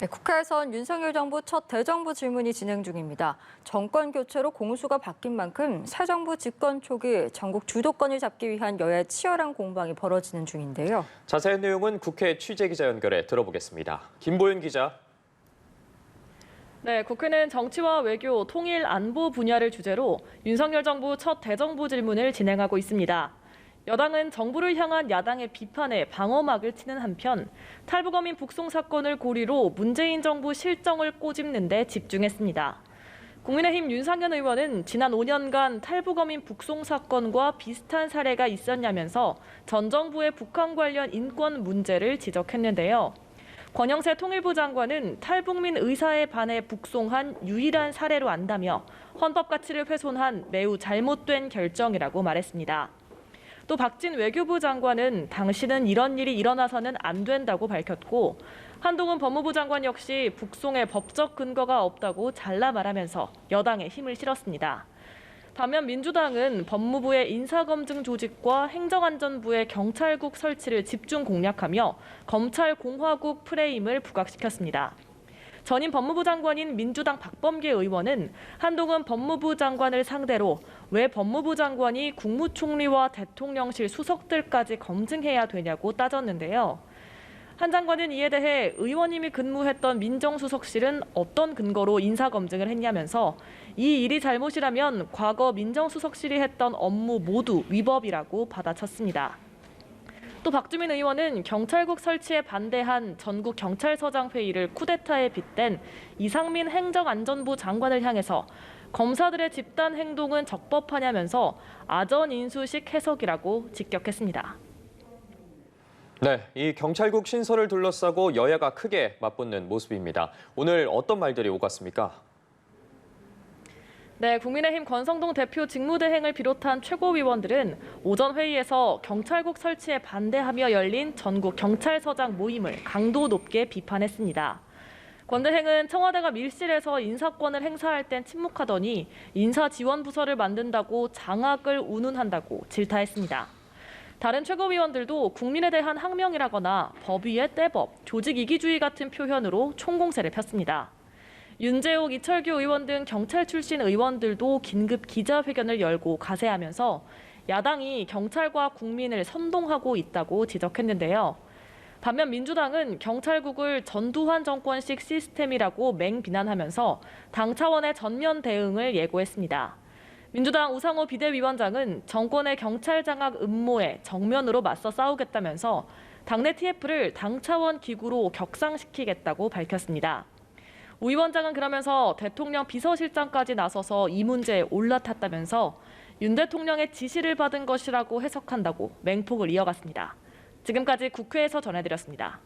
네, 국회에선 윤석열 정부 첫 대정부 질문이 진행 중입니다. 정권 교체로 공수가 바뀐 만큼 새 정부 집권 초기 전국 주도권을 잡기 위한 여야의 치열한 공방이 벌어지는 중인데요. 자세한 내용은 국회 취재기자 연결해 들어보겠습니다. 김보윤 기자. 네, 국회는 정치와 외교, 통일, 안보 분야를 주제로 윤석열 정부 첫 대정부 질문을 진행하고 있습니다. 여당은 정부를 향한 야당의 비판에 방어막을 치는 한편 탈북어민 북송 사건을 고리로 문재인 정부 실정을 꼬집는 데 집중했습니다. 국민의힘 윤상현 의원은 지난 5년간 탈북어민 북송 사건과 비슷한 사례가 있었냐면서 전 정부의 북한 관련 인권 문제를 지적했는데요. 권영세 통일부 장관은 탈북민 의사에 반해 북송한 유일한 사례로 안다며 헌법 가치를 훼손한 매우 잘못된 결정이라고 말했습니다. 또 박진 외교부 장관은 당시는 이런 일이 일어나서는 안 된다고 밝혔고 한동훈 법무부 장관 역시 북송에 법적 근거가 없다고 잘라 말하면서 여당에 힘을 실었습니다. 반면 민주당은 법무부의 인사검증 조직과 행정안전부의 경찰국 설치를 집중 공략하며 검찰공화국 프레임을 부각시켰습니다. 전임 법무부 장관인 민주당 박범계 의원은 한동훈 법무부 장관을 상대로 왜 법무부 장관이 국무총리와 대통령실 수석들까지 검증해야 되냐고 따졌는데요. 한 장관은 이에 대해 의원님이 근무했던 민정수석실은 어떤 근거로 인사검증을 했냐면서 이 일이 잘못이라면 과거 민정수석실이 했던 업무 모두 위법이라고 받아쳤습니다. 또 박주민 의원은 경찰국 설치에 반대한 전국 경찰서장 회의를 쿠데타에 빗댄 이상민 행정안전부 장관을 향해서 검사들의 집단 행동은 적법하냐면서 아전 인수식 해석이라고 직격했습니다. 네, 이 경찰국 신설을 둘러싸고 여야가 크게 맞붙는 모습입니다. 오늘 어떤 말들이 오갔습니까? 네, 국민의힘 권성동 대표 직무대행을 비롯한 최고위원들은 오전 회의에서 경찰국 설치에 반대하며 열린 전국 경찰서장 모임을 강도 높게 비판했습니다. 권 대행은 청와대가 밀실에서 인사권을 행사할 땐 침묵하더니 인사지원부서를 만든다고 장악을 운운한다고 질타했습니다. 다른 최고위원들도 국민에 대한 항명이라거나 법 위의 떼법, 조직 이기주의 같은 표현으로 총공세를 폈습니다. 윤재옥, 이철규 의원 등 경찰 출신 의원들도 긴급 기자회견을 열고 가세하면서 야당이 경찰과 국민을 선동하고 있다고 지적했는데요. 반면 민주당은 경찰국을 전두환 정권식 시스템이라고 맹비난하면서 당 차원의 전면 대응을 예고했습니다. 민주당 우상호 비대위원장은 정권의 경찰 장악 음모에 정면으로 맞서 싸우겠다면서 당내 TF를 당 차원 기구로 격상시키겠다고 밝혔습니다. 우 위원장은 그러면서 대통령 비서실장까지 나서서 이 문제에 올라탔다면서 윤 대통령의 지시를 받은 것이라고 해석한다고 맹폭을 이어갔습니다. 지금까지 국회에서 전해드렸습니다.